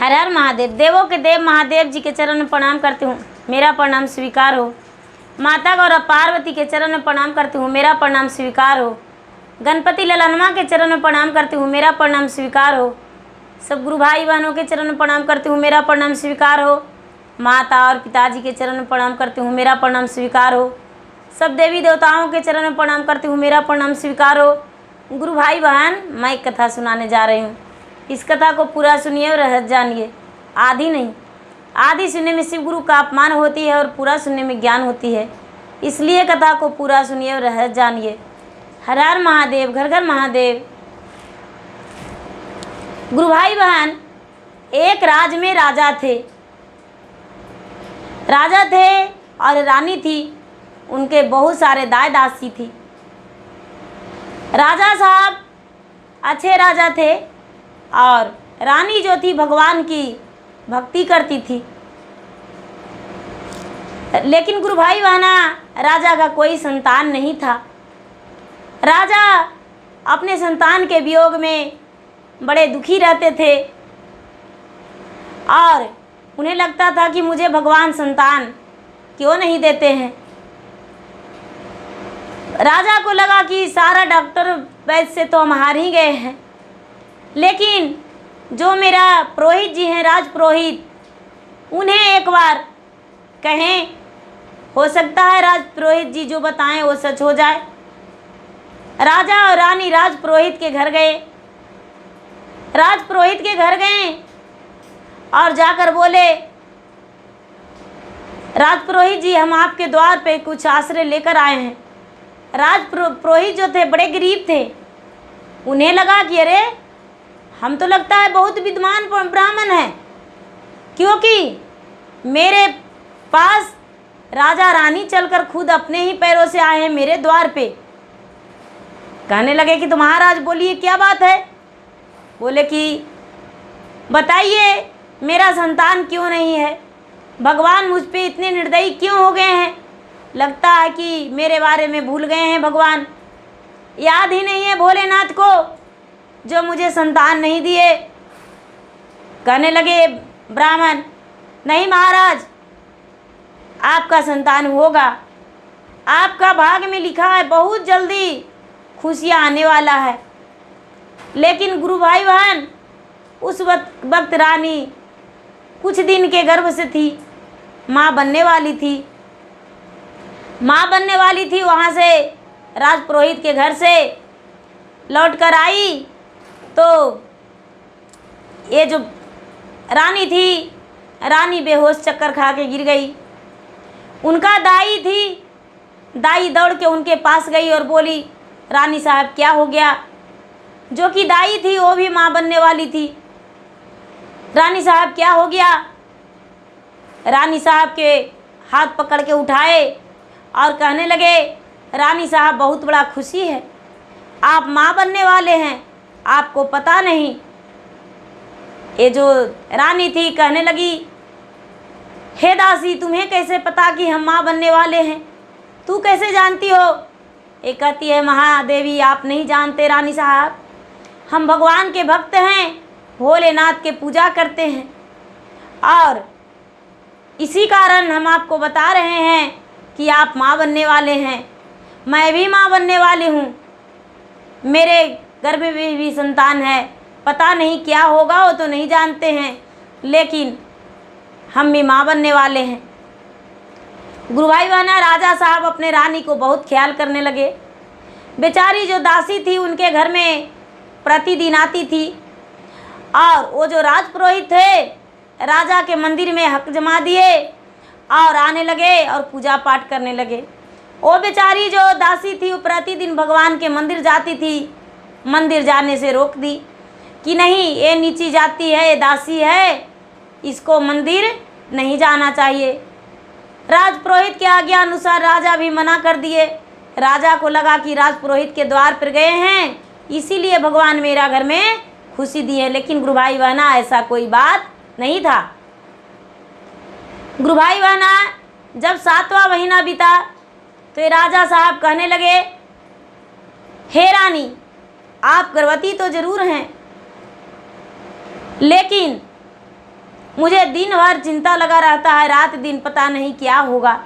हर हर महादेव। देवों के देव महादेव जी के चरण में प्रणाम करती हूँ, मेरा प्रणाम स्वीकार हो। माता गौरा पार्वती के चरण में प्रणाम करती हूँ, मेरा प्रणाम स्वीकार हो। गणपति ललनमा के चरण में प्रणाम करती हूँ, मेरा प्रणाम स्वीकार हो। सब गुरु भाई बहनों के चरण में प्रणाम करती हूँ, मेरा प्रणाम स्वीकार हो। माता और पिताजी के चरण में प्रणाम करती हूँ, मेरा प्रणाम स्वीकार हो। सब देवी देवताओं के चरण में प्रणाम करती हूँ, मेरा प्रणाम स्वीकार हो। गुरु भाई बहन, मैं एक कथा सुनाने जा रही हूँ। इस कथा को पूरा सुनिए और रहस्य जानिए, आधी नहीं। आधी सुनने में शिव गुरु का अपमान होती है और पूरा सुनने में ज्ञान होती है, इसलिए कथा को पूरा सुनिए और रहस्य जानिए। हर हर महादेव, घर घर महादेव। गुरु भाई बहन, एक राज में राजा थे। राजा थे और रानी थी, उनके बहुत सारे दास दासी थी। राजा साहब अच्छे राजा थे और रानी जो थी भगवान की भक्ति करती थी। लेकिन गुरु भाई बहना, राजा का कोई संतान नहीं था। राजा अपने संतान के वियोग में बड़े दुखी रहते थे और उन्हें लगता था कि मुझे भगवान संतान क्यों नहीं देते हैं। राजा को लगा कि सारा डॉक्टर वैद्य से तो हम हार ही गए हैं, लेकिन जो मेरा पुरोहित जी हैं, राज पुरोहित, उन्हें एक बार कहें, हो सकता है राज पुरोहित जी जो बताएं वो सच हो जाए। राजा और रानी राज पुरोहित के घर गए। राज पुरोहित के घर गए और जाकर बोले, राज पुरोहित जी, हम आपके द्वार पे कुछ आश्रय लेकर आए हैं। राज पुरोहित जो थे बड़े गरीब थे। उन्हें लगा कि अरे, हम तो लगता है बहुत विद्वान ब्राह्मण है, क्योंकि मेरे पास राजा रानी चलकर खुद अपने ही पैरों से आए हैं मेरे द्वार पे। कहने लगे कि महाराज बोलिए क्या बात है। बोले कि बताइए मेरा संतान क्यों नहीं है, भगवान मुझ पे इतने निर्दयी क्यों हो गए हैं। लगता है कि मेरे बारे में भूल गए हैं भगवान, याद ही नहीं है भोलेनाथ को जो मुझे संतान नहीं दिए। कहने लगे ब्राह्मण, नहीं महाराज, आपका संतान होगा, आपका भाग्य में लिखा है, बहुत जल्दी खुशियाँ आने वाला है। लेकिन गुरु भाई बहन, उस वक्त रानी कुछ दिन के गर्भ से थी, माँ बनने वाली थी। माँ बनने वाली थी, वहाँ से राज पुरोहित के घर से लौट कर आई तो ये जो रानी थी, रानी बेहोश चक्कर खा के गिर गई। उनका दाई थी, दाई दौड़ के उनके पास गई और बोली, रानी साहब क्या हो गया। जो कि दाई थी वो भी माँ बनने वाली थी। रानी साहब क्या हो गया। रानी साहब के हाथ पकड़ के उठाए और कहने लगे, रानी साहब बहुत बड़ा खुशी है, आप माँ बनने वाले हैं, आपको पता नहीं। ये जो रानी थी कहने लगी, हे दासी, तुम्हें कैसे पता कि हम माँ बनने वाले हैं, तू कैसे जानती हो। ये कहती है, महादेवी आप नहीं जानते रानी साहब, हम भगवान के भक्त हैं, भोलेनाथ के पूजा करते हैं और इसी कारण हम आपको बता रहे हैं कि आप माँ बनने वाले हैं। मैं भी माँ बनने वाली हूँ, मेरे गर्भ में भी संतान है, पता नहीं क्या होगा वो तो नहीं जानते हैं, लेकिन हम भी माँ बनने वाले हैं। गुरु भाई बहना, राजा साहब अपने रानी को बहुत ख्याल करने लगे। बेचारी जो दासी थी उनके घर में प्रतिदिन आती थी और वो जो राज पुरोहित थे राजा के मंदिर में हक जमा दिए और आने लगे और पूजा पाठ करने लगे। वो बेचारी जो दासी थी वो प्रतिदिन भगवान के मंदिर जाती थी, मंदिर जाने से रोक दी कि नहीं, ये नीची जाती है, ये दासी है, इसको मंदिर नहीं जाना चाहिए। राज पुरोहित के आज्ञा अनुसार राजा भी मना कर दिए। राजा को लगा कि राज पुरोहित के द्वार पर गए हैं, इसीलिए भगवान मेरा घर में खुशी दी है। लेकिन गुरु भाई बहना, ऐसा कोई बात नहीं था। गुरु भाई बहना, जब 7वां महीना बीता तो ये राजा साहब कहने लगे, हे रानी, आप गर्भवती तो जरूर हैं, लेकिन मुझे दिन भर चिंता लगा रहता है, रात दिन पता नहीं क्या होगा।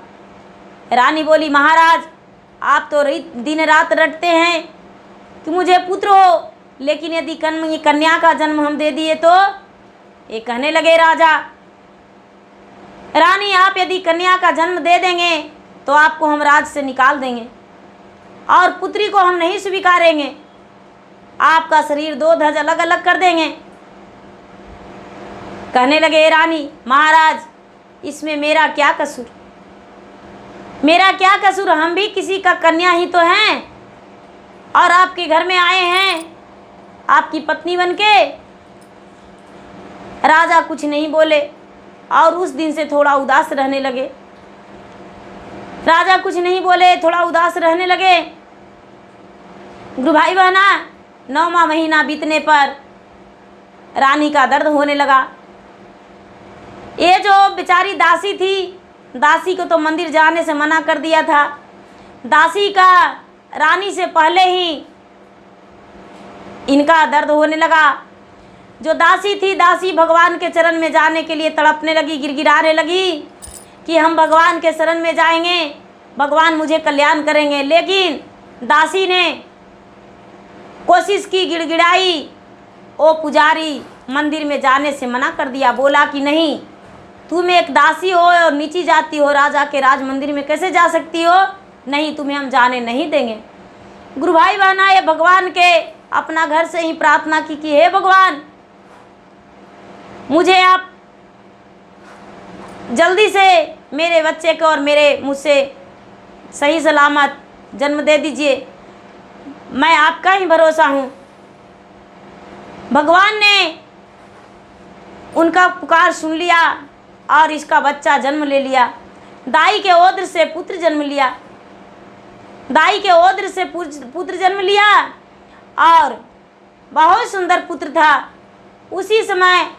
रानी बोली, महाराज आप तो दिन रात रटते हैं कि मुझे पुत्र हो, लेकिन यदि कन्या का जन्म हम दे दिए तो? ये कहने लगे राजा, रानी आप यदि कन्या का जन्म दे देंगे तो आपको हम राज से निकाल देंगे और पुत्री को हम नहीं स्वीकारेंगे, आपका शरीर दो धज अलग अलग कर देंगे। कहने लगे रानी, महाराज इसमें मेरा क्या कसूर, मेरा क्या कसूर, हम भी किसी का कन्या ही तो हैं और आपके घर में आए हैं आपकी पत्नी बनके। राजा कुछ नहीं बोले और उस दिन से थोड़ा उदास रहने लगे। राजा कुछ नहीं बोले, थोड़ा उदास रहने लगे। गुरु भाई बहना, 9वां महीना बीतने पर रानी का दर्द होने लगा। ये जो बेचारी दासी थी, दासी को तो मंदिर जाने से मना कर दिया था। दासी का रानी से पहले ही इनका दर्द होने लगा। जो दासी थी, दासी भगवान के चरण में जाने के लिए तड़पने लगी, गिड़गिड़ाने लगी कि हम भगवान के शरण में जाएंगे, भगवान मुझे कल्याण करेंगे। लेकिन दासी ने कोशिश की, गिड़गिड़ाई, ओ पुजारी मंदिर में जाने से मना कर दिया। बोला कि नहीं, तुम एक दासी हो और नीची जाती हो, राजा के राज मंदिर में कैसे जा सकती हो? नहीं, तुम्हें हम जाने नहीं देंगे। गुरु भाई बहना, ये भगवान के अपना घर से ही प्रार्थना की कि हे भगवान, मुझे आप जल्दी से मेरे बच्चे को और मेरे मुझसे सही सलामत जन्म दे दीजिए, मैं आपका ही भरोसा हूँ। भगवान ने उनका पुकार सुन लिया और इसका बच्चा जन्म ले लिया। दाई के ओद्र से पुत्र जन्म लिया, दाई के ओद्र से पुत्र जन्म लिया और बहुत सुंदर पुत्र था। उसी समय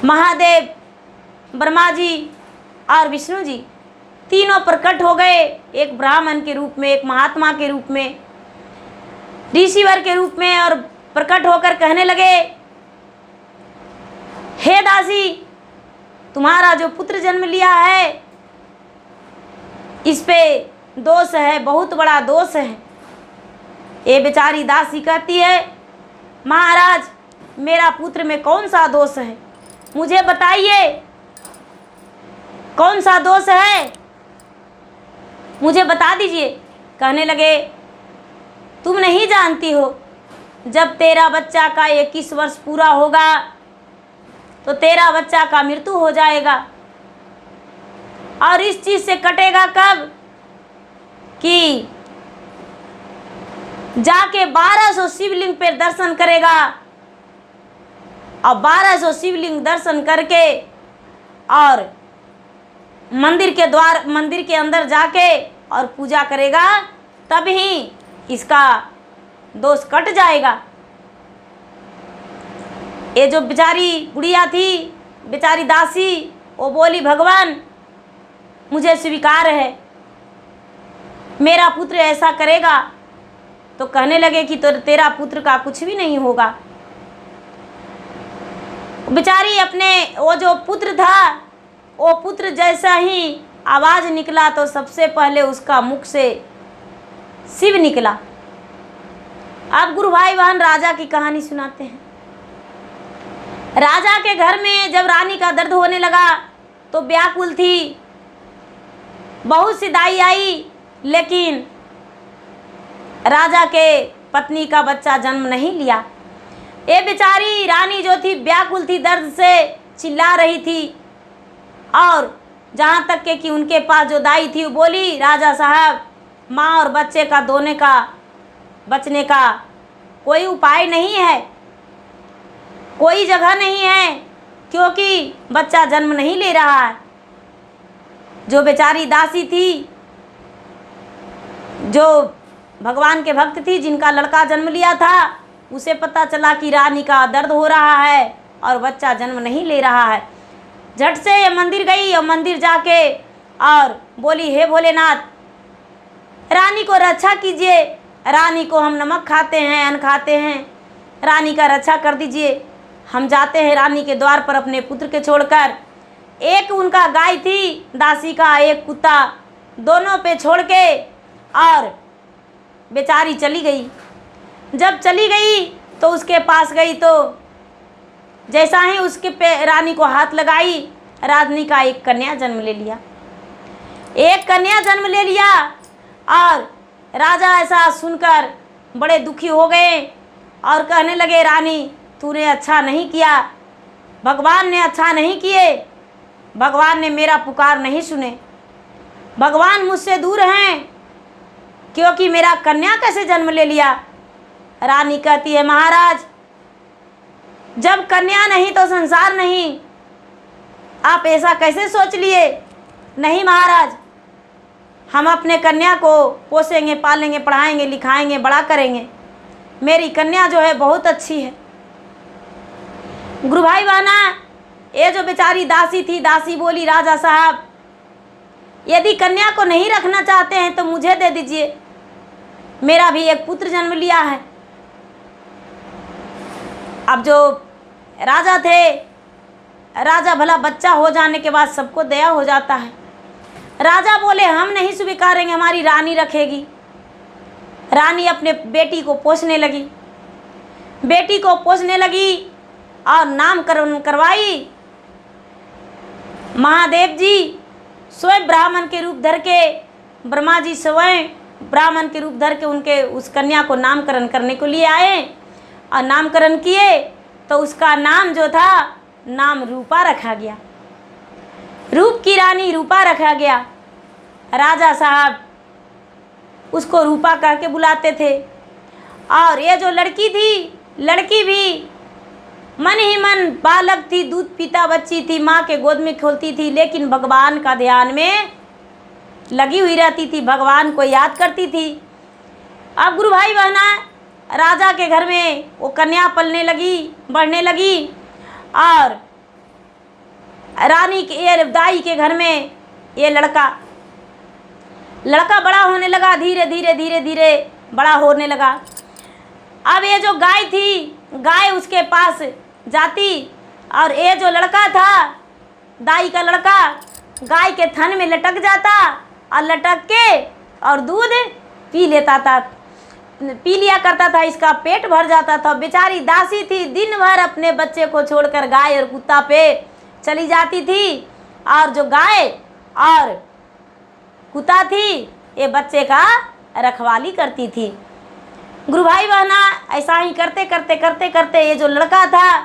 महादेव, ब्रह्मा जी और विष्णु जी तीनों प्रकट हो गए, एक ब्राह्मण के रूप में, एक महात्मा के रूप में, ऋषिवर के रूप में, और प्रकट होकर कहने लगे, हे दासी, तुम्हारा जो पुत्र जन्म लिया है इस पे दोष है, बहुत बड़ा दोष है। ये बेचारी दासी कहती है, महाराज मेरा पुत्र में कौन सा दोष है, मुझे बताइए कौन सा दोष है, मुझे बता दीजिए। कहने लगे, तुम नहीं जानती हो, जब तेरा बच्चा का 21 वर्ष पूरा होगा तो तेरा बच्चा का मृत्यु हो जाएगा। और इस चीज से कटेगा कब कि जाके 1200 शिवलिंग पे दर्शन करेगा और 1200 शिवलिंग दर्शन करके और मंदिर के अंदर जाके और पूजा करेगा, तब ही इसका दोष कट जाएगा। ये जो बेचारी गुड़िया थी, बेचारी दासी, वो बोली, भगवान मुझे स्वीकार है, मेरा पुत्र ऐसा करेगा। तो कहने लगे कि तो तेरा पुत्र का कुछ भी नहीं होगा। बेचारी अपने वो जो पुत्र था, वो पुत्र जैसा ही आवाज निकला तो सबसे पहले उसका मुख से शिव निकला। अब गुरु भाई बहन राजा की कहानी सुनाते हैं। राजा के घर में जब रानी का दर्द होने लगा तो व्याकुल थी, बहुत सी दाई आई, लेकिन राजा के पत्नी का बच्चा जन्म नहीं लिया। ये बेचारी रानी जो थी व्याकुल थी, दर्द से चिल्ला रही थी। और जहाँ तक के कि उनके पास जो दाई थी वो बोली, राजा साहब माँ और बच्चे का दोने का बचने का कोई उपाय नहीं है, कोई जगह नहीं है, क्योंकि बच्चा जन्म नहीं ले रहा है। जो बेचारी दासी थी, जो भगवान के भक्त थी, जिनका लड़का जन्म लिया था, उसे पता चला कि रानी का दर्द हो रहा है और बच्चा जन्म नहीं ले रहा है। झट से ये मंदिर गई और मंदिर जाके और बोली, हे भोलेनाथ, रानी को रक्षा कीजिए, रानी को हम नमक खाते हैं, अन्न खाते हैं, रानी का रक्षा कर दीजिए, हम जाते हैं रानी के द्वार पर अपने पुत्र के छोड़कर। एक उनका गाय थी दासी का, एक कुत्ता, दोनों पे छोड़ के और बेचारी चली गई। जब चली गई तो उसके पास गई तो जैसा ही उसके पे रानी को हाथ लगाई, रानी का एक कन्या जन्म ले लिया। एक कन्या जन्म ले लिया और राजा ऐसा सुनकर बड़े दुखी हो गए और कहने लगे, रानी तूने अच्छा नहीं किया, भगवान ने अच्छा नहीं किए, भगवान ने मेरा पुकार नहीं सुने, भगवान मुझसे दूर हैं क्योंकि मेरा कन्या कैसे जन्म ले लिया। रानी कहती है, महाराज जब कन्या नहीं तो संसार नहीं, आप ऐसा कैसे सोच लिए। नहीं महाराज, हम अपने कन्या को पोसेंगे, पालेंगे, पढ़ाएंगे, लिखाएंगे, बड़ा करेंगे, मेरी कन्या जो है बहुत अच्छी है। गुरु भाई बहना, ये जो बेचारी दासी थी, दासी बोली, राजा साहब यदि कन्या को नहीं रखना चाहते हैं तो मुझे दे दीजिए, मेरा भी एक पुत्र जन्म लिया है। अब जो राजा थे, राजा भला बच्चा हो जाने के बाद सबको दया हो जाता है। राजा बोले, हम नहीं स्वीकारेंगे, हमारी रानी रखेगी। रानी अपने बेटी को पोसने लगी, बेटी को पोसने लगी और नामकरण करवाई। महादेव जी स्वयं ब्राह्मण के रूप धर के, ब्रह्मा जी स्वयं ब्राह्मण के रूप धर के उनके उस कन्या को नामकरण करने को लिए आए और नामकरण किए तो उसका नाम जो था, नाम रूपा रखा गया। रूप की रानी रूपा रखा गया। राजा साहब उसको रूपा कह के बुलाते थे। और ये जो लड़की थी, लड़की भी मन ही मन बालक थी, दूध पीता बच्ची थी, माँ के गोद में खेलती थी, लेकिन भगवान का ध्यान में लगी हुई रहती थी, भगवान को याद करती थी। अब गुरु भाई बहना, राजा के घर में वो कन्या पलने लगी, बढ़ने लगी और रानी के ये दाई के घर में ये लड़का बड़ा होने लगा, धीरे धीरे धीरे धीरे बड़ा होने लगा। अब ये जो गाय थी, गाय उसके पास जाती और ये जो लड़का था, दाई का लड़का, गाय के थन में लटक जाता और लटक के और दूध पी लेता था, पी लिया करता था, इसका पेट भर जाता था। बेचारी दासी थी, दिन भर अपने बच्चे को छोड़कर गाय और कुत्ता पे चली जाती थी और जो गाय और कुत्ता थी ये बच्चे का रखवाली करती थी। गुरु भाई बहना, ऐसा ही करते करते करते करते ये जो लड़का था,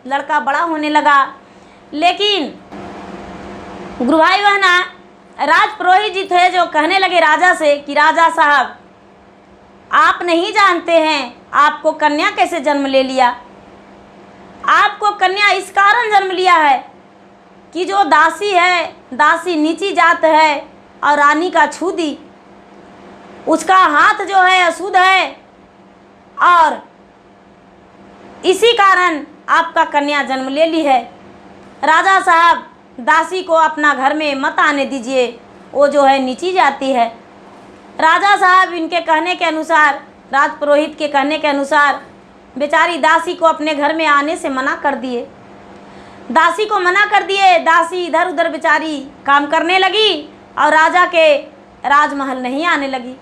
लड़का बड़ा होने लगा। लेकिन गुरु भाई बहना, राज पुरोहित जी थे जो कहने लगे राजा से कि राजा साहब आप नहीं जानते हैं आपको कन्या कैसे जन्म ले लिया। आपको कन्या इस कारण जन्म लिया है कि जो दासी है, दासी नीची जात है और रानी का छूदी, उसका हाथ जो है अशुद्ध है और इसी कारण आपका कन्या जन्म ले ली है। राजा साहब दासी को अपना घर में मत आने दीजिए, वो जो है नीची जाती है। राजा साहब इनके कहने के अनुसार, राज पुरोहित के कहने के अनुसार बेचारी दासी को अपने घर में आने से मना कर दिए। दासी को मना कर दिए। दासी इधर उधर बेचारी काम करने लगी और राजा के राजमहल नहीं आने लगी।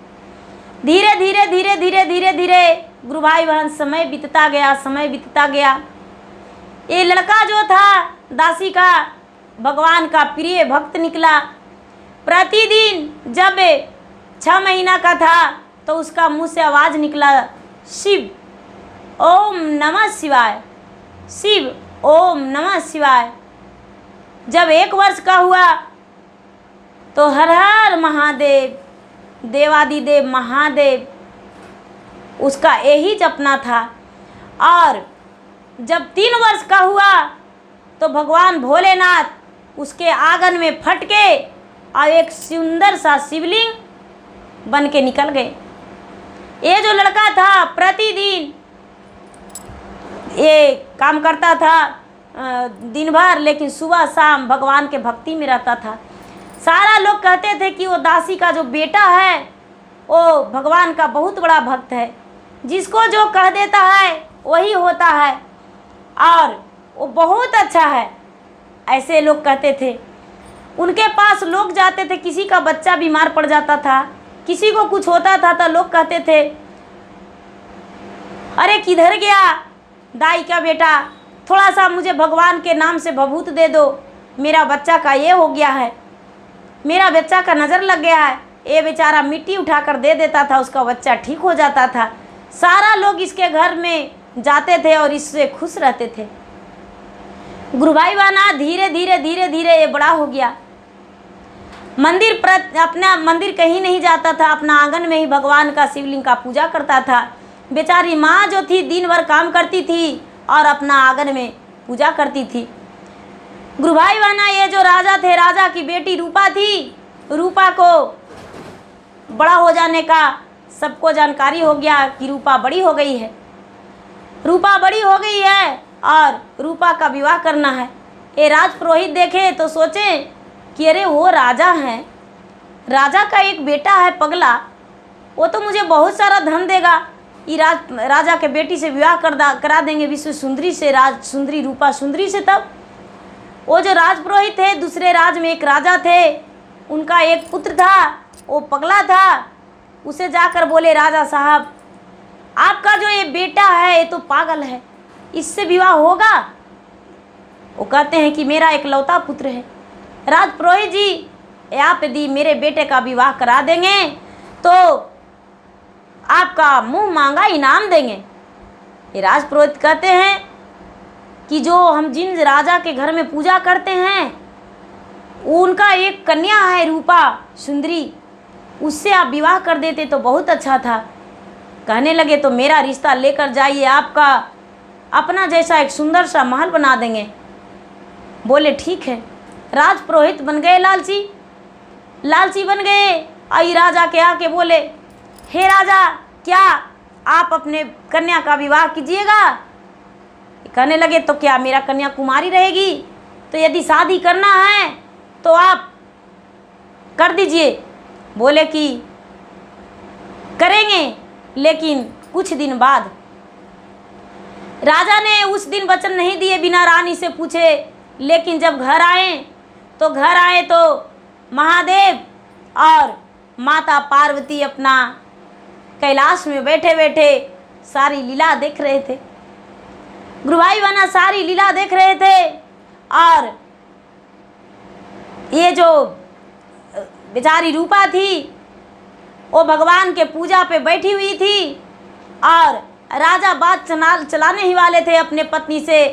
धीरे धीरे धीरे धीरे धीरे धीरे गुरु भाई बहन समय बीतता गया, समय बीतता गया। ये लड़का जो था दासी का, भगवान का प्रिय भक्त निकला। प्रतिदिन जब 6 महीना का था तो उसका मुंह से आवाज़ निकला, शिव ओम नमः शिवाय, शिव ओम नमः शिवाय। जब 1 वर्ष का हुआ तो हर हर महादेव, देवादिदेव महादेव, उसका यही जपना था। और जब 3 वर्ष का हुआ तो भगवान भोलेनाथ उसके आंगन में फट के और एक सुंदर सा शिवलिंग बन के निकल गए। ये जो लड़का था प्रतिदिन ये काम करता था दिन भर, लेकिन सुबह शाम भगवान के भक्ति में रहता था। सारा लोग कहते थे कि वो दासी का जो बेटा है वो भगवान का बहुत बड़ा भक्त है, जिसको जो कह देता है वही होता है। और वो बहुत अच्छा है, ऐसे लोग कहते थे। उनके पास लोग जाते थे, किसी का बच्चा बीमार पड़ जाता था, किसी को कुछ होता था तो लोग कहते थे, अरे किधर गया दाई का बेटा, थोड़ा सा मुझे भगवान के नाम से भभूत दे दो, मेरा बच्चा का ये हो गया है, मेरा बच्चा का नज़र लग गया है। ये बेचारा मिट्टी उठाकर दे देता था, उसका बच्चा ठीक हो जाता था। सारा लोग इसके घर में जाते थे और इससे खुश रहते थे। गुरुभाई बहना धीरे धीरे धीरे धीरे ये बड़ा हो गया। अपना मंदिर कहीं नहीं जाता था, अपना आंगन में ही भगवान का शिवलिंग का पूजा करता था। बेचारी माँ जो थी दिन भर काम करती थी और अपना आंगन में पूजा करती थी। गुरुभाई बहना ये जो राजा थे, राजा की बेटी रूपा थी, रूपा को बड़ा हो जाने का सबको जानकारी हो गया कि रूपा बड़ी हो गई है, रूपा बड़ी हो गई है और रूपा का विवाह करना है। ये राज पुरोहित देखे तो सोचे कि अरे वो राजा हैं, राजा का एक बेटा है पगला, वो तो मुझे बहुत सारा धन देगा, ये राजा के बेटी से विवाह करा देंगे विश्व सुंदरी से, राज सुंदरी रूपा सुंदरी से। तब वो जो राज पुरोहित थे, दूसरे राज में एक राजा थे, उनका एक पुत्र था, वो पगला था। उसे जाकर बोले, राजा साहब आपका जो ये बेटा है ये तो पागल है, इससे विवाह होगा? वो कहते हैं कि मेरा एक लौता पुत्र है, राज पुरोहित जी आप यदि मेरे बेटे का विवाह करा देंगे तो आपका मुंह मांगा इनाम देंगे। ये राज पुरोहित कहते हैं कि जो हम जिन राजा के घर में पूजा करते हैं उनका एक कन्या है रूपा सुंदरी, उससे आप विवाह कर देते तो बहुत अच्छा था। कहने लगे तो मेरा रिश्ता लेकर जाइए, आपका अपना जैसा एक सुंदर सा महल बना देंगे। बोले ठीक है। राज पुरोहित बन गए लालची, लालची बन गए। आई राजा के आके बोले, हे राजा क्या आप अपने कन्या का विवाह कीजिएगा? कहने लगे तो क्या मेरा कन्या कुमारी रहेगी? तो यदि शादी करना है तो आप कर दीजिए। बोले कि करेंगे लेकिन कुछ दिन बाद। राजा ने उस दिन वचन नहीं दिए बिना रानी से पूछे, लेकिन जब घर आए तो महादेव और माता पार्वती अपना कैलाश में बैठे बैठे सारी लीला देख रहे थे। गुरुभाई बहना सारी लीला देख रहे थे और ये जो बेचारी रूपा थी वो भगवान के पूजा पे बैठी हुई थी और राजा बात चलाने ही वाले थे अपने पत्नी से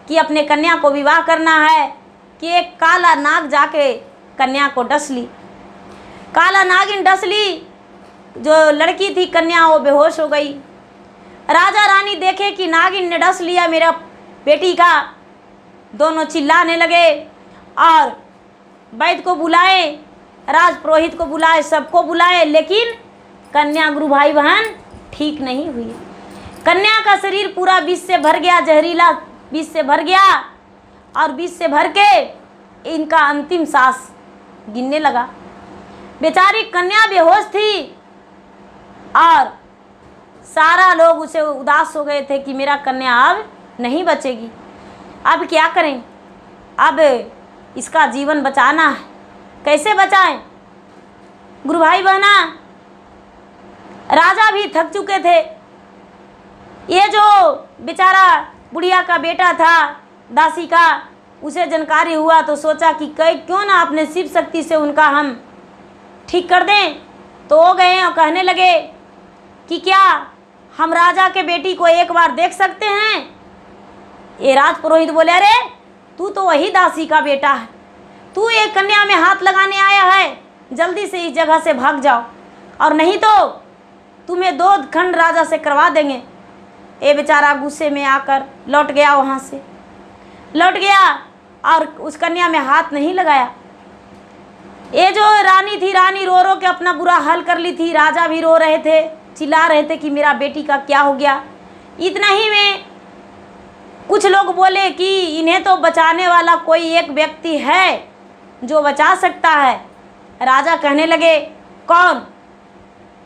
कि अपने कन्या को विवाह करना है कि एक काला नाग जाके कन्या को डस ली। काला नागिन डस ली, जो लड़की थी कन्या वो बेहोश हो गई। राजा रानी देखे कि नागिन ने डस लिया मेरा बेटी का, दोनों चिल्लाने लगे और वैद्य को बुलाए, राज पुरोहित को बुलाए, सबको बुलाए, लेकिन कन्या गुरु भाई बहन ठीक नहीं हुई। कन्या का शरीर पूरा विष से भर गया, जहरीला विष से भर गया और विष से भर के इनका अंतिम सांस गिनने लगा। बेचारी कन्या बेहोश थी और सारा लोग उसे उदास हो गए थे कि मेरा कन्या अब नहीं बचेगी, अब क्या करें, अब इसका जीवन बचाना है, कैसे बचाएं? गुरु भाई बहना राजा भी थक चुके थे। ये जो बेचारा बुढ़िया का बेटा था दासी का, उसे जानकारी हुआ तो सोचा कि क्यों ना अपने शिव शक्ति से उनका हम ठीक कर दें। तो वो गए और कहने लगे कि क्या हम राजा के बेटी को एक बार देख सकते हैं? ये राज पुरोहित बोले, अरे तू तो वही दासी का बेटा है, तू एक कन्या में हाथ लगाने आया है, जल्दी से इस जगह से भाग जाओ और नहीं तो तुम्हें 2 खंड राजा से करवा देंगे। ये बेचारा गुस्से में आकर लौट गया, वहाँ से लौट गया और उस कन्या में हाथ नहीं लगाया। ये जो रानी थी, रानी रो रो के अपना बुरा हाल कर ली थी, राजा भी रो रहे थे, चिल्ला रहे थे कि मेरा बेटी का क्या हो गया। इतना ही में कुछ लोग बोले कि इन्हें तो बचाने वाला कोई एक व्यक्ति है जो बचा सकता है। राजा कहने लगे, कौन?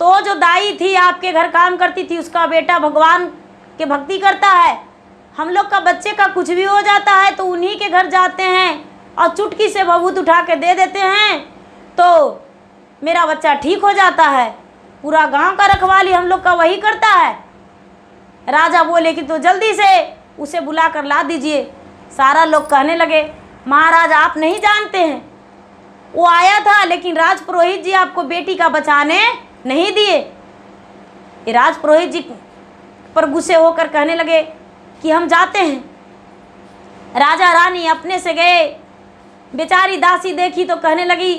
तो जो दाई थी आपके घर काम करती थी, उसका बेटा भगवान के भक्ति करता है, हम लोग का बच्चे का कुछ भी हो जाता है तो उन्हीं के घर जाते हैं और चुटकी से भभूत उठा के दे देते हैं तो मेरा बच्चा ठीक हो जाता है। पूरा गांव का रखवाली हम लोग का वही करता है। राजा बोले कि तो जल्दी से उसे बुला कर ला दीजिए। सारा लोग कहने लगे, महाराज आप नहीं जानते हैं, वो आया था लेकिन राज पुरोहित जी आपको बेटी का बचाने नहीं दिए। ये राज पुरोहित जी पर गुस्से होकर कहने लगे कि हम जाते हैं। राजा रानी अपने से गए। बेचारी दासी देखी तो कहने लगी,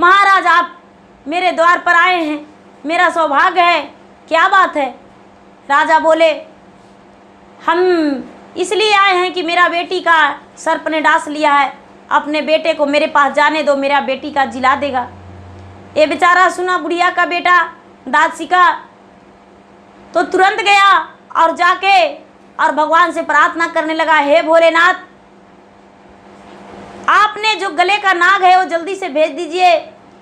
महाराज आप मेरे द्वार पर आए हैं, मेरा सौभाग्य है, क्या बात है। राजा बोले, हम इसलिए आए हैं कि मेरा बेटी का सर्प ने डांस लिया है, अपने बेटे को मेरे पास जाने दो, मेरा बेटी का जिला देगा। ये बेचारा सुना बुढ़िया का बेटा दासी का तो तुरंत गया और जाके और भगवान से प्रार्थना करने लगा, हे भोलेनाथ आपने जो गले का नाग है वो जल्दी से भेज दीजिए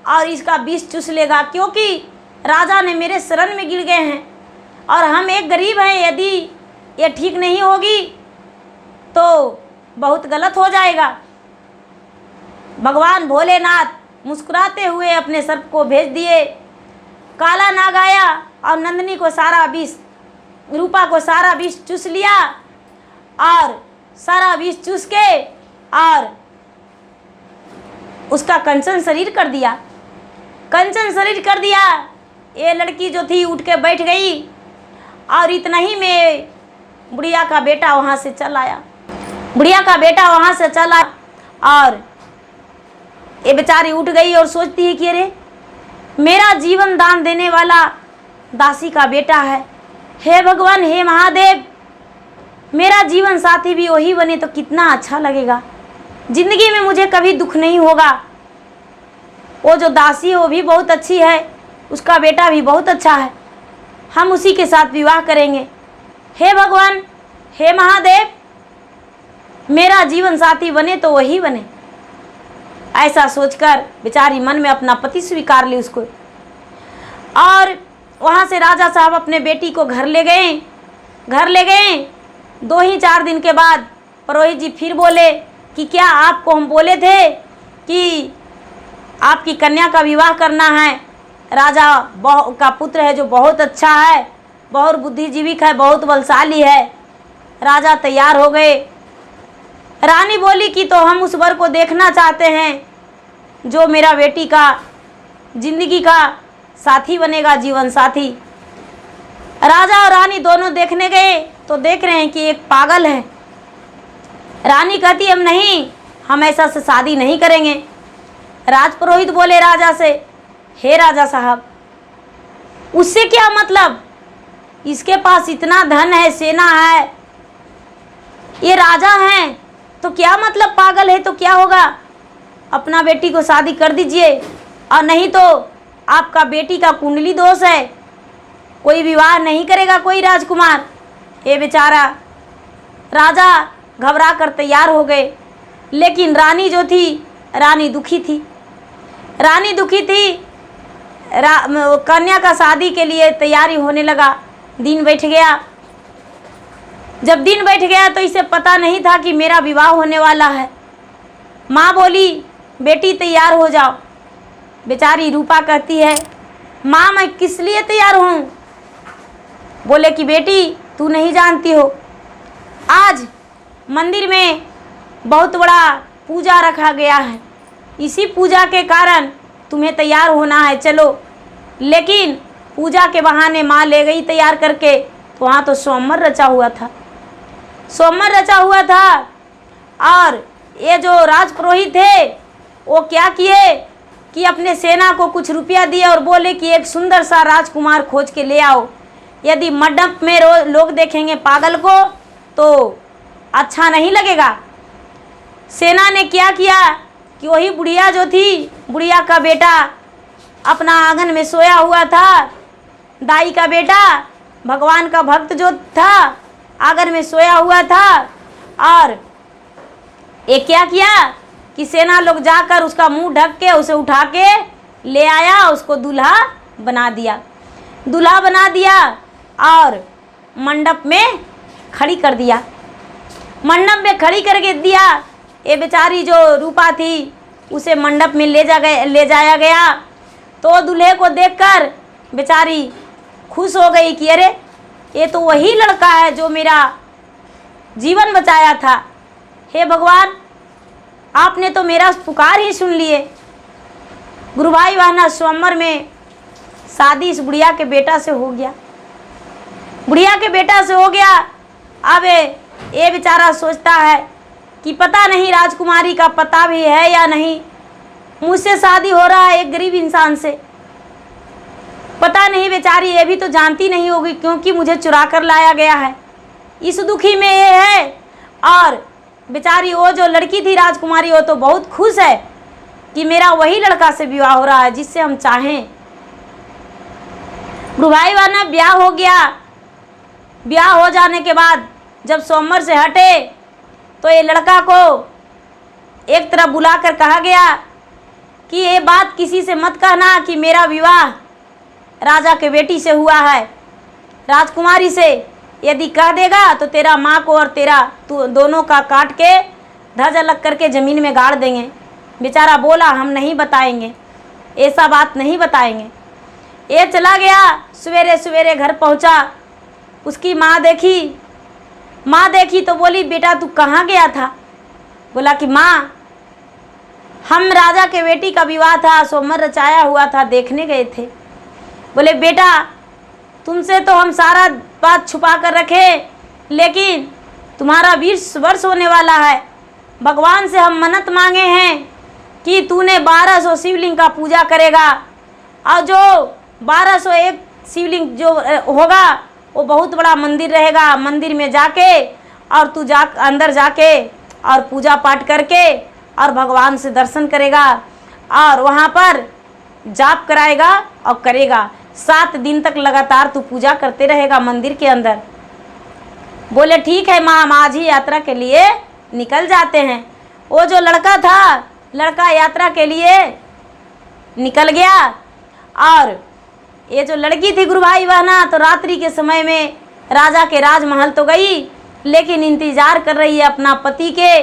और इसका विष चूस लेगा, क्योंकि राजा ने मेरे शरण में गिर गए हैं और हम एक गरीब हैं। यदि ये ठीक नहीं होगी तो बहुत गलत हो जाएगा। भगवान भोलेनाथ मुस्कुराते हुए अपने सर्प को भेज दिए। काला नाग आया और नंदिनी को सारा विष, रूपा को सारा विष चूस लिया और सारा विष चूस के और उसका कंचन शरीर कर दिया। कंचन शरीर कर दिया। ये लड़की जो थी उठ के बैठ गई और इतना ही में बुढ़िया का बेटा वहाँ से चल आया। बुढ़िया का बेटा वहाँ से चला और ये बेचारी उठ गई और सोचती है कि अरे मेरा जीवन दान देने वाला दासी का बेटा है, हे भगवान हे महादेव मेरा जीवन साथी भी वही बने तो कितना अच्छा लगेगा, जिंदगी में मुझे कभी दुख नहीं होगा। वो जो दासी है वो भी बहुत अच्छी है, उसका बेटा भी बहुत अच्छा है, हम उसी के साथ विवाह करेंगे। हे भगवान हे महादेव मेरा जीवन साथी बने तो वही बने। ऐसा सोचकर बेचारी मन में अपना पति स्वीकार ली उसको। और वहाँ से राजा साहब अपने बेटी को घर ले गए। 2-4 दिन के बाद पुरोहित जी फिर बोले कि क्या आपको हम बोले थे कि आपकी कन्या का विवाह करना है। राजा का पुत्र है जो बहुत अच्छा है, बहुत बुद्धिजीवी है, बहुत बलशाली है। राजा तैयार हो गए। रानी बोली कि तो हम उस वर को देखना चाहते हैं जो मेरा बेटी का जिंदगी का साथी बनेगा, जीवन साथी। राजा और रानी दोनों देखने गए तो देख रहे हैं कि एक पागल है। रानी कहती हम नहीं, हम ऐसा से शादी नहीं करेंगे। राजपुरोहित बोले राजा से, हे राजा साहब उससे क्या मतलब, इसके पास इतना धन है, सेना है, ये राजा हैं, तो क्या मतलब पागल है तो क्या होगा, अपना बेटी को शादी कर दीजिए, और नहीं तो आपका बेटी का कुंडली दोष है, कोई विवाह नहीं करेगा कोई राजकुमार। ये बेचारा राजा घबरा कर तैयार हो गए। लेकिन रानी जो थी, रानी दुखी थी। कन्या का शादी के लिए तैयारी होने लगा। दिन बैठ गया। जब दिन बैठ गया तो इसे पता नहीं था कि मेरा विवाह होने वाला है। माँ बोली बेटी तैयार हो जाओ। बेचारी रूपा कहती है माँ मैं किस लिए तैयार हूँ। बोले कि बेटी तू नहीं जानती हो, आज मंदिर में बहुत बड़ा पूजा रखा गया है, इसी पूजा के कारण तुम्हें तैयार होना है, चलो। लेकिन पूजा के बहाने माँ ले गई तैयार करके, तो वहाँ तो स्वयंवर रचा हुआ था। और ये जो राजपुरोहित थे वो क्या किए कि अपने सेना को कुछ रुपया दिए और बोले कि एक सुंदर सा राजकुमार खोज के ले आओ, यदि मंडप में लोग देखेंगे पागल को तो अच्छा नहीं लगेगा। सेना ने क्या किया कि वही बुढ़िया जो थी, बुढ़िया का बेटा अपना आंगन में सोया हुआ था, दाई का बेटा भगवान का भक्त जो था आंगन में सोया हुआ था, और ये क्या किया कि सेना लोग जाकर उसका मुंह ढक के उसे उठा के ले आया, उसको दूल्हा बना दिया और मंडप में खड़ी कर दिया। मंडप में खड़ी करके दिया। ये बेचारी जो रूपा थी उसे मंडप में ले जाया गया। तो दूल्हे को देखकर बेचारी खुश हो गई कि अरे ये तो वही लड़का है जो मेरा जीवन बचाया था। हे भगवान, आपने तो मेरा पुकार ही सुन लिए। गुरु भाई बहना, स्वयंवर में शादी इस बुढ़िया के बेटा से हो गया। बुढ़िया के बेटा से हो गया। अब ये बेचारा सोचता है कि पता नहीं राजकुमारी का पता भी है या नहीं, मुझसे शादी हो रहा है एक गरीब इंसान से। पता नहीं बेचारी ये भी तो जानती नहीं होगी क्योंकि मुझे चुरा कर लाया गया है। इस दुखी में ये है। और बेचारी वो जो लड़की थी राजकुमारी, वो तो बहुत खुश है कि मेरा वही लड़का से विवाह हो रहा है जिससे हम चाहें। भाई बहना, ब्याह हो गया। ब्याह हो जाने के बाद जब स्वयंवर से हटे तो ये लड़का को एक तरफ बुलाकर कहा गया कि ये बात किसी से मत कहना कि मेरा विवाह राजा के बेटी से हुआ है। राजकुमारी से यदि कह देगा तो तेरा माँ को और तेरा दोनों का काट के धज अलग करके ज़मीन में गाड़ देंगे। बेचारा बोला हम नहीं बताएंगे, ऐसा बात नहीं बताएंगे। ये चला गया। सवेरे सवेरे घर पहुंचा। उसकी माँ देखी तो बोली बेटा तू कहाँ गया था? बोला कि माँ हम राजा के बेटी का विवाह था, स्वयंवर रचाया हुआ था, देखने गए थे। बोले बेटा तुमसे तो हम सारा बात छुपा कर रखे, लेकिन तुम्हारा 20 वर्ष होने वाला है। भगवान से हम मन्नत मांगे हैं कि तूने 1200 शिवलिंग का पूजा करेगा और जो 1201 शिवलिंग जो होगा वो बहुत बड़ा मंदिर रहेगा। मंदिर में जाके और तू अंदर जाके और पूजा पाठ करके और भगवान से दर्शन करेगा और वहाँ पर जाप कराएगा और करेगा। 7 दिन तक लगातार तू पूजा करते रहेगा मंदिर के अंदर। बोले ठीक है माँ, हम आज ही यात्रा के लिए निकल जाते हैं। वो जो लड़का था, लड़का यात्रा के लिए निकल गया। और ये जो लड़की थी गुरु भाई बहना, तो रात्रि के समय में राजा के राजमहल तो गई, लेकिन इंतज़ार कर रही है अपना पति के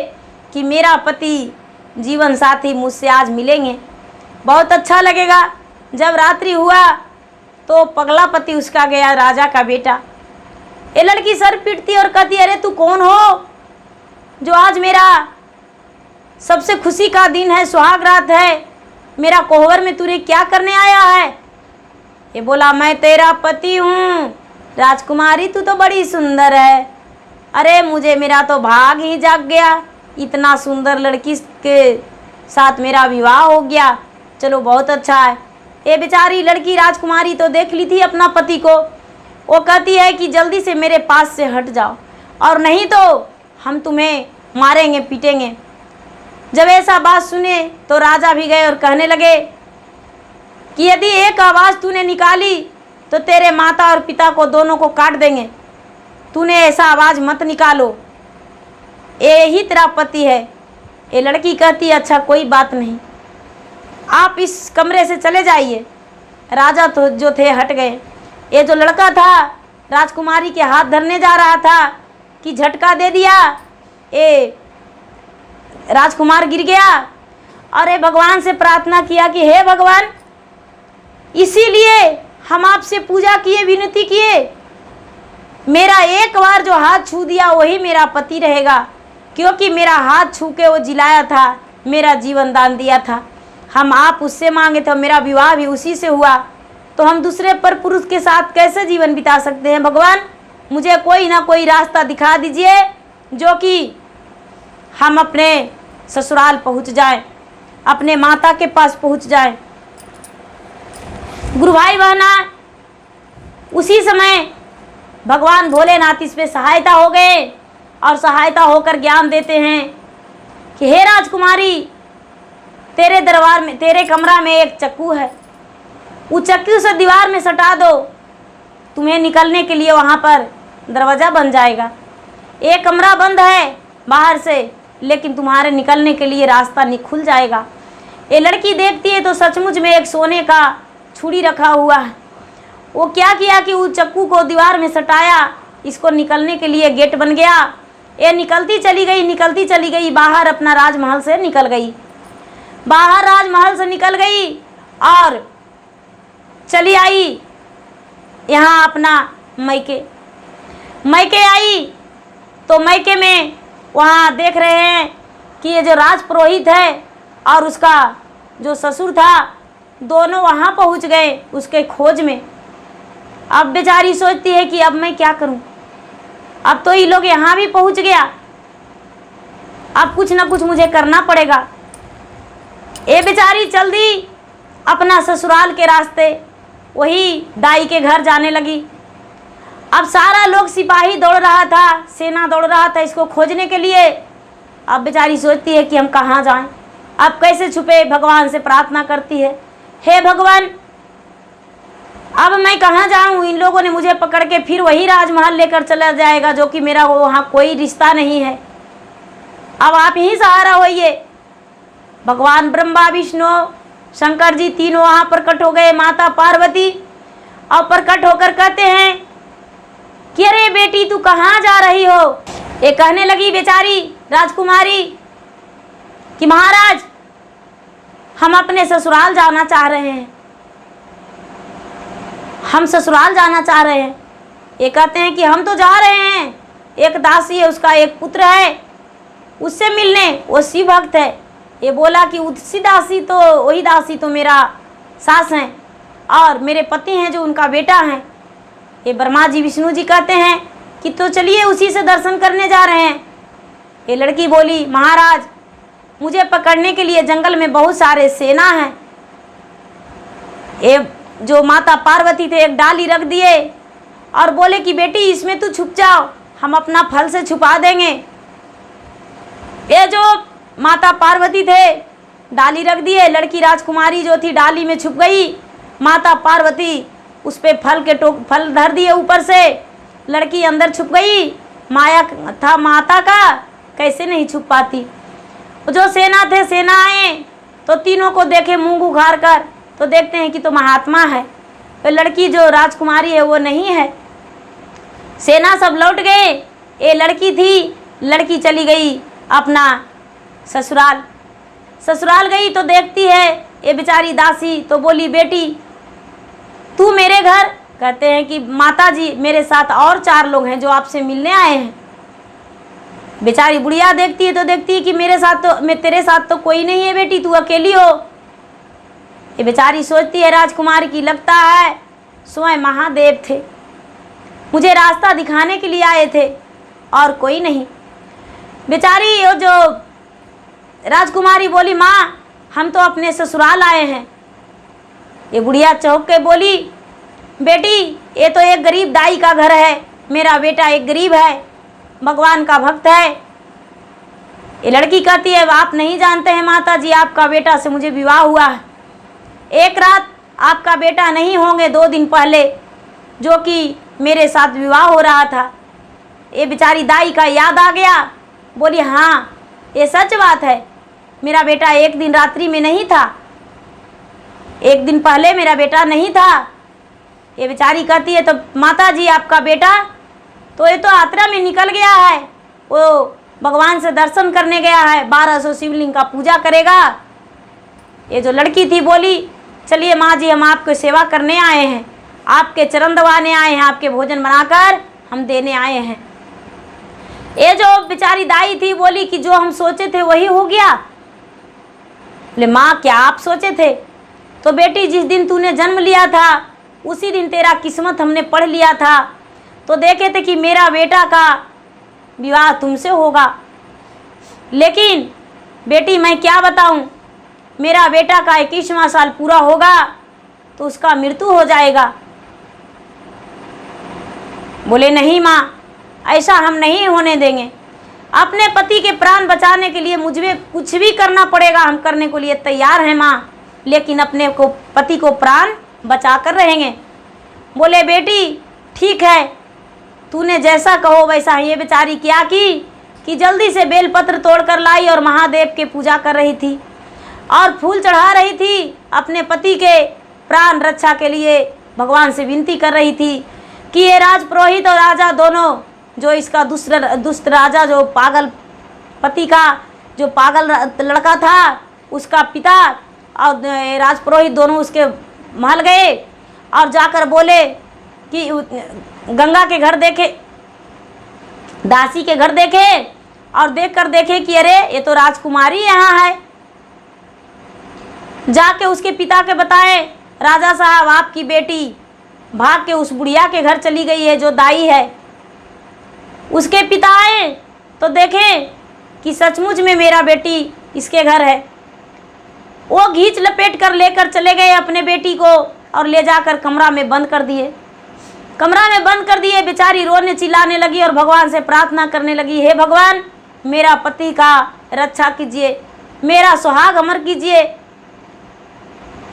कि मेरा पति जीवन साथी मुझसे आज मिलेंगे, बहुत अच्छा लगेगा। जब रात्रि हुआ तो पगला पति उसका गया, राजा का बेटा। ये लड़की सर पीटती और कहती अरे तू कौन हो जो आज मेरा सबसे खुशी का दिन है, सुहाग रात है, मेरा कोहबर में तूने क्या करने आया है? ये बोला मैं तेरा पति हूँ। राजकुमारी तू तो बड़ी सुंदर है। अरे मुझे मेरा तो भाग ही जाग गया, इतना सुंदर लड़की के साथ मेरा विवाह हो गया। चलो बहुत अच्छा है। ये बेचारी लड़की राजकुमारी तो देख ली थी अपना पति को। वो कहती है कि जल्दी से मेरे पास से हट जाओ और नहीं तो हम तुम्हें मारेंगे पीटेंगे। जब ऐसा बात सुने तो राजा भी गए और कहने लगे कि यदि एक आवाज़ तूने निकाली तो तेरे माता और पिता को दोनों को काट देंगे। तूने ऐसा आवाज़ मत निकालो, ये ही तेरा पति है। ये लड़की कहती है अच्छा कोई बात नहीं, आप इस कमरे से चले जाइए। राजा तो जो थे हट गए। ये जो लड़का था राजकुमारी के हाथ धरने जा रहा था कि झटका दे दिया, ये राजकुमार गिर गया। और ये भगवान से प्रार्थना किया कि हे भगवान, इसीलिए हम आपसे पूजा किए, विनती किए, मेरा एक बार जो हाथ छू दिया वही मेरा पति रहेगा, क्योंकि मेरा हाथ छू के वो जिलाया था, मेरा जीवन दान दिया था। हम आप उससे मांगे थे, मेरा विवाह भी उसी से हुआ, तो हम दूसरे पर पुरुष के साथ कैसे जीवन बिता सकते हैं? भगवान मुझे कोई ना कोई रास्ता दिखा दीजिए जो कि हम अपने ससुराल पहुंच जाएं, अपने माता के पास पहुंच जाएं। गुरु भाई बहना, उसी समय भगवान भोलेनाथ इस पे सहायता हो गए और सहायता होकर ज्ञान देते हैं कि हे राजकुमारी, तेरे दरबार में, तेरे कमरा में एक चक्कू है, उस चक्कू से दीवार में सटा दो, तुम्हें निकलने के लिए वहाँ पर दरवाज़ा बन जाएगा। एक कमरा बंद है बाहर से, लेकिन तुम्हारे निकलने के लिए रास्ता खुल जाएगा। ये लड़की देखती है तो सचमुच में एक सोने का छुरी रखा हुआ है। वो क्या किया कि उस चक्कू को दीवार में सटाया, इसको निकलने के लिए गेट बन गया ये निकलती चली गई बाहर, अपना राजमहल से निकल गई, बाहर राजमहल से निकल गई और चली आई यहाँ अपना मैके आई। तो मैके में वहाँ देख रहे हैं कि ये जो राजपुरोहित है और उसका जो ससुर था, दोनों वहाँ पहुँच गए उसके खोज में। अब बेचारी सोचती है कि अब मैं क्या करूँ, अब तो ये लोग यहाँ भी पहुँच गया, अब कुछ ना कुछ मुझे करना पड़ेगा। ये बेचारी चल दी अपना ससुराल के रास्ते, वही दाई के घर जाने लगी। अब सारा लोग सिपाही दौड़ रहा था, सेना दौड़ रहा था इसको खोजने के लिए। अब बेचारी सोचती है कि हम कहाँ जाएं, अब कैसे छुपे, भगवान से प्रार्थना करती है, हे भगवान अब मैं कहाँ जाऊँ, इन लोगों ने मुझे पकड़ के फिर वही राजमहल लेकर चला जाएगा जो कि मेरा वहाँ कोई रिश्ता नहीं है, अब आप ही सहारा होइए। भगवान ब्रह्मा विष्णु शंकर जी तीनों वहाँ प्रकट हो गए, माता पार्वती, और प्रकट होकर कहते हैं कि अरे बेटी तू कहाँ जा रही हो। ये कहने लगी बेचारी राजकुमारी कि महाराज हम अपने ससुराल जाना चाह रहे हैं, हम ससुराल जाना चाह रहे हैं। ये कहते हैं कि हम तो जा रहे हैं, एक दासी है उसका एक पुत्र है उससे मिलने, वो शिव भक्त है। ये बोला कि उसी दासी तो वही दासी तो मेरा सास हैं और मेरे पति हैं जो उनका बेटा हैं। ये ब्रह्मा जी विष्णु जी कहते हैं कि तो चलिए उसी से दर्शन करने जा रहे हैं। ये लड़की बोली महाराज मुझे पकड़ने के लिए जंगल में बहुत सारे सेना हैं। ये जो माता पार्वती थे एक डाली रख दिए और बोले कि बेटी इसमें तू छुप जाओ, हम अपना फल से छुपा देंगे। ये जो माता पार्वती थे डाली रख दिए, लड़की राजकुमारी जो थी डाली में छुप गई, माता पार्वती उस पे फल धर दिए ऊपर से, लड़की अंदर छुप गई। माया था माता का, कैसे नहीं छुप पाती। जो सेना थे सेना आए तो तीनों को देखे मुंह उघार कर, तो देखते हैं कि तो महात्मा है, तो लड़की जो राजकुमारी है वो नहीं है। सेना सब लौट गए, ये लड़की थी, लड़की चली गई अपना ससुराल गई तो देखती है ये बेचारी दासी, तो बोली बेटी तू मेरे घर, कहते हैं कि माता जी मेरे साथ और 4 लोग हैं जो आपसे मिलने आए हैं। बेचारी बुढ़िया देखती है तो देखती है कि तेरे साथ तो कोई नहीं है बेटी, तू अकेली हो। ये बेचारी सोचती है राजकुमारी की लगता है स्वयं महादेव थे, मुझे रास्ता दिखाने के लिए आए थे और कोई नहीं। बेचारी वो जो राजकुमारी बोली माँ हम तो अपने ससुराल आए हैं। ये बुढ़िया चौंक के बोली बेटी ये तो एक गरीब दाई का घर है, मेरा बेटा एक गरीब है, भगवान का भक्त है। ये लड़की कहती है आप नहीं जानते हैं माता जी, आपका बेटा से मुझे विवाह हुआ है। एक रात आपका बेटा नहीं होंगे 2 दिन पहले जो कि मेरे साथ विवाह हो रहा था। ये बेचारी दाई का याद आ गया, बोली हाँ ये सच बात है, मेरा बेटा एक दिन रात्रि में नहीं था, 1 दिन पहले मेरा बेटा नहीं था। ये बेचारी कहती है तो माता जी आपका बेटा तो ये तो यात्रा में निकल गया है, वो भगवान से दर्शन करने गया है, 1200 शिवलिंग का पूजा करेगा। ये जो लड़की थी बोली चलिए माँ जी हम आपको सेवा करने आए हैं, आपके चरण दबाने आए हैं, आपके भोजन बनाकर हम देने आए हैं। ये जो बेचारी दाई थी बोली कि जो हम सोचे थे वही हो गया। बोले माँ क्या आप सोचे थे? तो बेटी जिस दिन तूने जन्म लिया था उसी दिन तेरा किस्मत हमने पढ़ लिया था, तो देखे थे कि मेरा बेटा का विवाह तुमसे होगा। लेकिन बेटी मैं क्या बताऊं, मेरा बेटा का 21वां साल पूरा होगा तो उसका मृत्यु हो जाएगा। बोले नहीं माँ ऐसा हम नहीं होने देंगे, अपने पति के प्राण बचाने के लिए मुझे कुछ भी करना पड़ेगा, हम करने को लिए तैयार हैं माँ, लेकिन अपने को पति को प्राण बचा कर रहेंगे। बोले बेटी ठीक है तूने जैसा कहो वैसा। ये बेचारी क्या कि जल्दी से बेलपत्र तोड़ कर लाई और महादेव के पूजा कर रही थी और फूल चढ़ा रही थी, अपने पति के प्राण रक्षा के लिए भगवान से विनती कर रही थी कि ये राजपुरोहित और राजा दोनों जो इसका दुष्ट राजा, जो पागल पति का जो पागल लड़का था, उसका पिता और राजपुरोहित दोनों उसके महल गए और जाकर बोले कि गंगा के घर देखे, दासी के घर देखे और देखे कि अरे ये तो राजकुमारी यहाँ है। जाके उसके पिता के बताए, राजा साहब आपकी बेटी भाग के उस बुढ़िया के घर चली गई है जो दाई है। उसके पिता आए तो देखे कि सचमुच में मेरा बेटी इसके घर है। वो घींच लपेट कर लेकर चले गए अपने बेटी को और ले जाकर कमरा में बंद कर दिए। कमरा में बंद कर दिए। बेचारी रोने चिल्लाने लगी और भगवान से प्रार्थना करने लगी, हे भगवान मेरा पति का रक्षा कीजिए, मेरा सुहाग अमर कीजिए।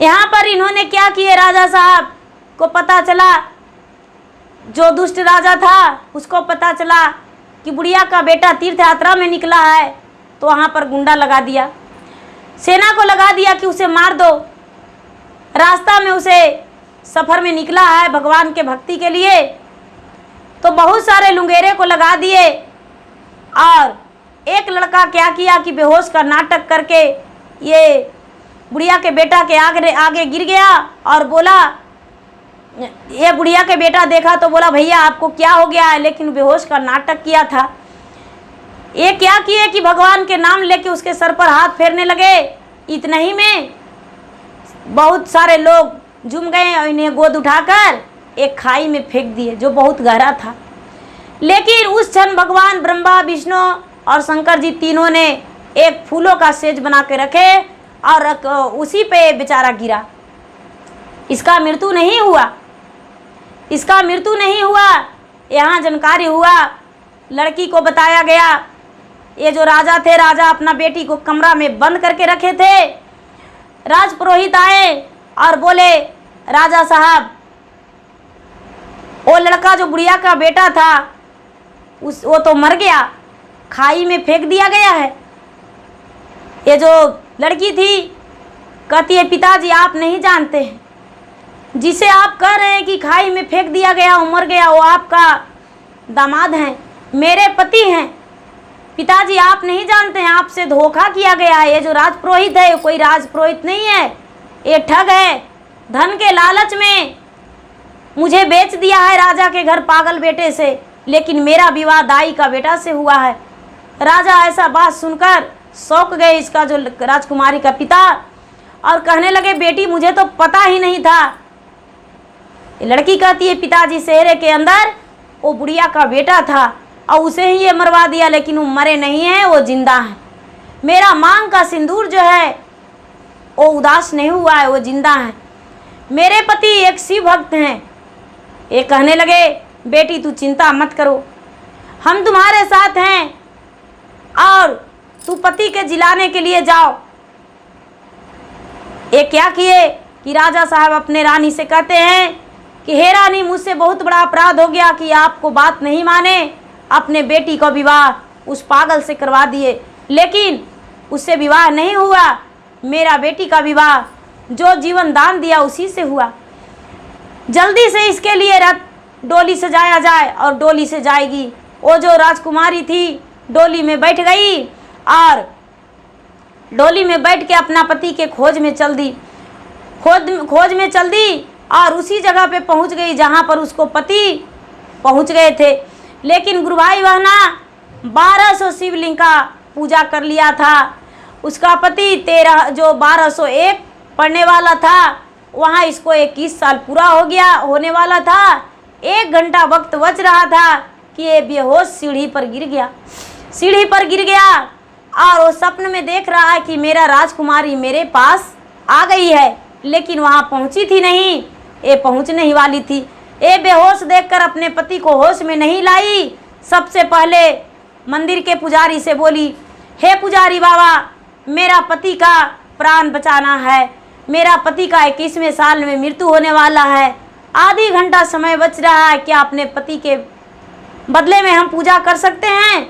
यहाँ पर इन्होंने क्या किए, राजा साहब को पता चला, जो दुष्ट राजा था उसको पता चला कि बुढ़िया का बेटा तीर्थ यात्रा में निकला है, तो वहाँ पर गुंडा लगा दिया, सेना को लगा दिया कि उसे मार दो। रास्ता में उसे सफ़र में निकला है भगवान के भक्ति के लिए, तो बहुत सारे लुंगेरे को लगा दिए। और एक लड़का क्या किया कि बेहोश का नाटक करके ये बुढ़िया के बेटा के आगे गिर गया और बोला, ये बुढ़िया के बेटा देखा तो बोला भैया आपको क्या हो गया है, लेकिन बेहोश का नाटक किया था। ये क्या किए कि भगवान के नाम लेके उसके सर पर हाथ फेरने लगे। इतना ही में बहुत सारे लोग झूम गए और इन्हें गोद उठाकर एक खाई में फेंक दिए जो बहुत गहरा था। लेकिन उस क्षण भगवान ब्रह्मा, विष्णु और शंकर जी तीनों ने एक फूलों का सेज बना के रखे और उसी पे बेचारा गिरा। इसका मृत्यु नहीं हुआ, इसका मृत्यु नहीं हुआ। यहाँ जानकारी हुआ, लड़की को बताया गया, ये जो राजा थे, राजा अपना बेटी को कमरा में बंद करके रखे थे। राजपुरोहित आए और बोले, राजा साहब वो लड़का जो बुढ़िया का बेटा था वो तो मर गया, खाई में फेंक दिया गया है। ये जो लड़की थी कहती है, पिताजी आप नहीं जानते हैं, जिसे आप कह रहे हैं कि खाई में फेंक दिया गया, वो मर गया, वो आपका दामाद हैं, मेरे पति हैं। पिताजी आप नहीं जानते हैं, आपसे धोखा किया गया है। ये जो राजपुरोहित है, कोई राजपुरोहित नहीं है, ये ठग है। धन के लालच में मुझे बेच दिया है राजा के घर पागल बेटे से, लेकिन मेरा विवाह दाई का बेटा से हुआ है। राजा ऐसा बात सुनकर शौक गए, इसका जो राजकुमारी का पिता, और कहने लगे, बेटी मुझे तो पता ही नहीं था। लड़की कहती है, पिताजी सेहरे के अंदर वो बुढ़िया का बेटा था और उसे ही ये मरवा दिया, लेकिन वो मरे नहीं है, वो जिंदा है। मेरा मांग का सिंदूर जो है वो उदास नहीं हुआ है, वो जिंदा है। मेरे पति एक शिव भक्त हैं। ये कहने लगे, बेटी तू चिंता मत करो, हम तुम्हारे साथ हैं और तू पति के जिलाने के लिए जाओ। ये क्या किए कि राजा साहब अपने रानी से कहते हैं कि हे रानी, मुझसे बहुत बड़ा अपराध हो गया कि आपको बात नहीं माने, अपने बेटी का विवाह उस पागल से करवा दिए, लेकिन उससे विवाह नहीं हुआ। मेरा बेटी का विवाह जो जीवन दान दिया उसी से हुआ। जल्दी से इसके लिए रथ डोली सजाया जाए और डोली से जाएगी। वो जो राजकुमारी थी डोली में बैठ गई और डोली में बैठ के अपना पति के खोज में चल दी, खोज में चल दी और उसी जगह पे पहुंच गई जहां पर उसको पति पहुंच गए थे। लेकिन गुरु भाई बहना 1200 शिवलिंग का पूजा कर लिया था। उसका पति 1201 पढ़ने वाला था, वहाँ इसको 21 साल पूरा होने वाला था। 1 घंटा वक्त बच रहा था कि ये बेहोश सीढ़ी पर गिर गया और वो सपन में देख रहा है कि मेरा राजकुमारी मेरे पास आ गई है, लेकिन वहाँ पहुँची थी नहीं, ये पहुँचने ही वाली थी। ये बेहोश देखकर अपने पति को होश में नहीं लाई। सबसे पहले मंदिर के पुजारी से बोली, हे पुजारी बाबा, मेरा पति का प्राण बचाना है, मेरा पति का 21वें साल में मृत्यु होने वाला है, आधी घंटा समय बच रहा है, क्या अपने पति के बदले में हम पूजा कर सकते हैं?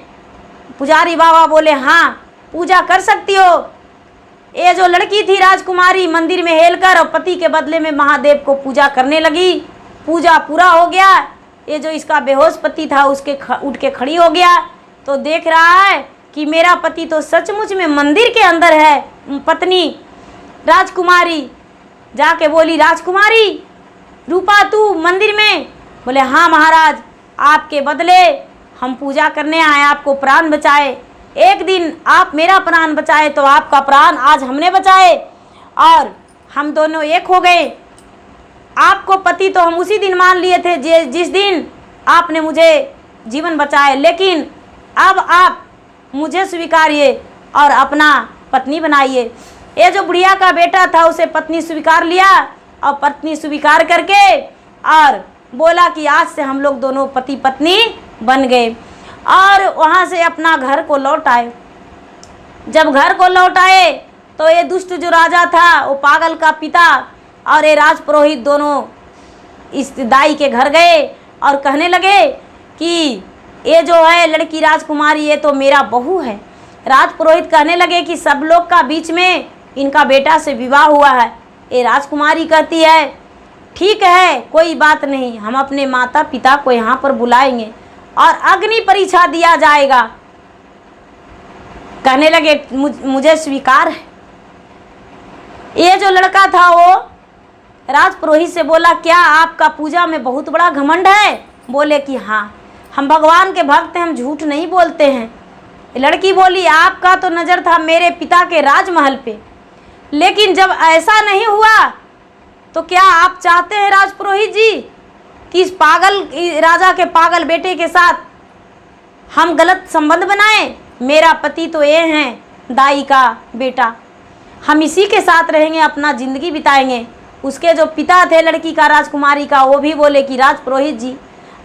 पुजारी बाबा बोले, हाँ पूजा कर सकती हो। ये जो लड़की थी राजकुमारी मंदिर में हेलकर और पति के बदले में महादेव को पूजा करने लगी। पूजा पूरा हो गया, ये जो इसका बेहोश पति था उसके उठ के खड़ी हो गया, तो देख रहा है कि मेरा पति तो सचमुच में मंदिर के अंदर है। पत्नी राजकुमारी जाके बोली, राजकुमारी रूपा तू मंदिर में? बोले हाँ महाराज, आपके बदले हम पूजा करने आए, आपको प्राण बचाए। एक दिन आप मेरा प्राण बचाए तो आपका प्राण आज हमने बचाए और हम दोनों एक हो गए। आपको पति तो हम उसी दिन मान लिए थे जिस दिन आपने मुझे जीवन बचाए, लेकिन अब आप मुझे स्वीकारिए और अपना पत्नी बनाइए। ये जो बुढ़िया का बेटा था उसे पत्नी स्वीकार लिया और पत्नी स्वीकार करके और बोला कि आज से हम लोग दोनों पति पत्नी बन गए और वहाँ से अपना घर को लौट आए। जब घर को लौट आए तो ये दुष्ट जो राजा था, वो पागल का पिता और ये राजपुरोहित दोनों इस दाई के घर गए और कहने लगे कि ये जो है लड़की राजकुमारी, ये तो मेरा बहू है। राजपुरोहित कहने लगे कि सब लोग का बीच में इनका बेटा से विवाह हुआ है। ये राजकुमारी कहती है ठीक है, कोई बात नहीं, हम अपने माता पिता को यहाँ पर बुलाएंगे और अग्नि परीक्षा दिया जाएगा। कहने लगे मुझे स्वीकार है। ये जो लड़का था वो राजपुरोहित से बोला, क्या आपका पूजा में बहुत बड़ा घमंड है? बोले कि हाँ, हम भगवान के भक्त हैं, हम झूठ नहीं बोलते हैं। लड़की बोली, आपका तो नज़र था मेरे पिता के राजमहल पे, लेकिन जब ऐसा नहीं हुआ तो क्या आप चाहते हैं राजपुरोहित जी कि इस पागल राजा के पागल बेटे के साथ हम गलत संबंध बनाएं? मेरा पति तो ये हैं दाई का बेटा, हम इसी के साथ रहेंगे, अपना ज़िंदगी बिताएंगे। उसके जो पिता थे लड़की का, राजकुमारी का, वो भी बोले कि राजपुरोहित जी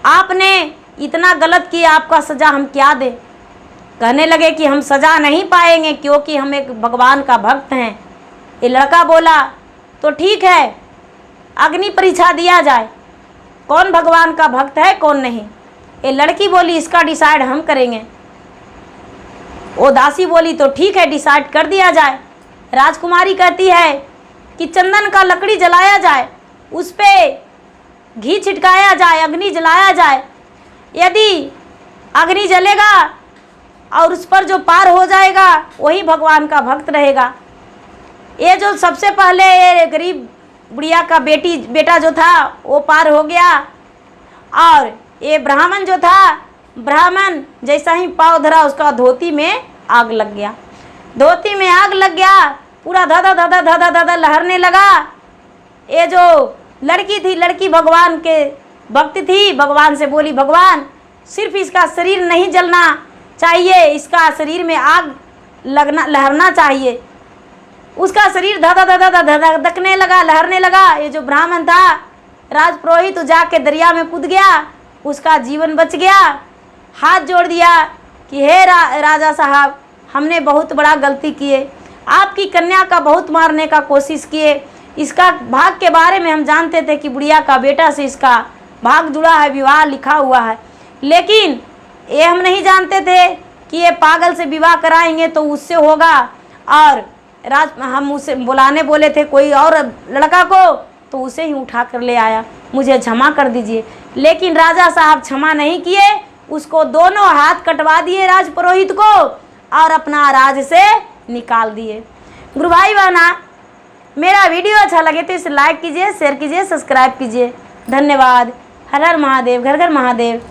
आपने इतना गलत किया, आपका सज़ा हम क्या दें? कहने लगे कि हम सज़ा नहीं पाएंगे क्योंकि हम एक भगवान का भक्त हैं। ये लड़का बोला तो ठीक है, अग्नि परीक्षा दिया जाए, कौन भगवान का भक्त है कौन नहीं। ये लड़की बोली इसका डिसाइड हम करेंगे। वो दासी बोली तो ठीक है, डिसाइड कर दिया जाए। राजकुमारी कहती है कि चंदन का लकड़ी जलाया जाए, उस पर घी छिटकाया जाए, अग्नि जलाया जाए। यदि अग्नि जलेगा और उस पर जो पार हो जाएगा वही भगवान का भक्त रहेगा। ये जो सबसे पहले ये गरीब बुढ़िया का बेटा जो था वो पार हो गया और ये ब्राह्मण जो था, ब्राह्मण जैसा ही पाँव धरा उसका धोती में आग लग गया। धोती में आग लग गया, पूरा धदा धदा धदा धदा लहरने लगा। ये जो लड़की थी, लड़की भगवान के भक्त थी, भगवान से बोली दभगवान सिर्फ इसका शरीर नहीं जलना चाहिए, इसका शरीर में आग लगना लहरना चाहिए। उसका शरीर धदा धदा धदा धधकने लगा, लहरने लगा। ये जो ब्राह्मण था राजपुरोहित तो जाके दरिया में कूद गया, उसका जीवन बच गया। हाथ जोड़ दिया कि हे राजा साहब, हमने बहुत बड़ा गलती किए, आपकी कन्या का बहुत मारने का कोशिश किए। इसका भाग के बारे में हम जानते थे कि बुढ़िया का बेटा से इसका भाग जुड़ा है, विवाह लिखा हुआ है, लेकिन ये हम नहीं जानते थे कि ये पागल से विवाह कराएंगे तो उससे होगा। और हम उसे बुलाने बोले थे कोई और लड़का को, तो उसे ही उठा कर ले आया। मुझे क्षमा कर दीजिए। लेकिन राजा साहब क्षमा नहीं किए, उसको दोनों हाथ कटवा दिए राजपुरोहित को और अपना राज से निकाल दिए। गुरु भाई बहना, मेरा वीडियो अच्छा लगे तो इसे लाइक कीजिए, शेयर कीजिए, सब्सक्राइब कीजिए। धन्यवाद। हर हर महादेव, घर घर महादेव।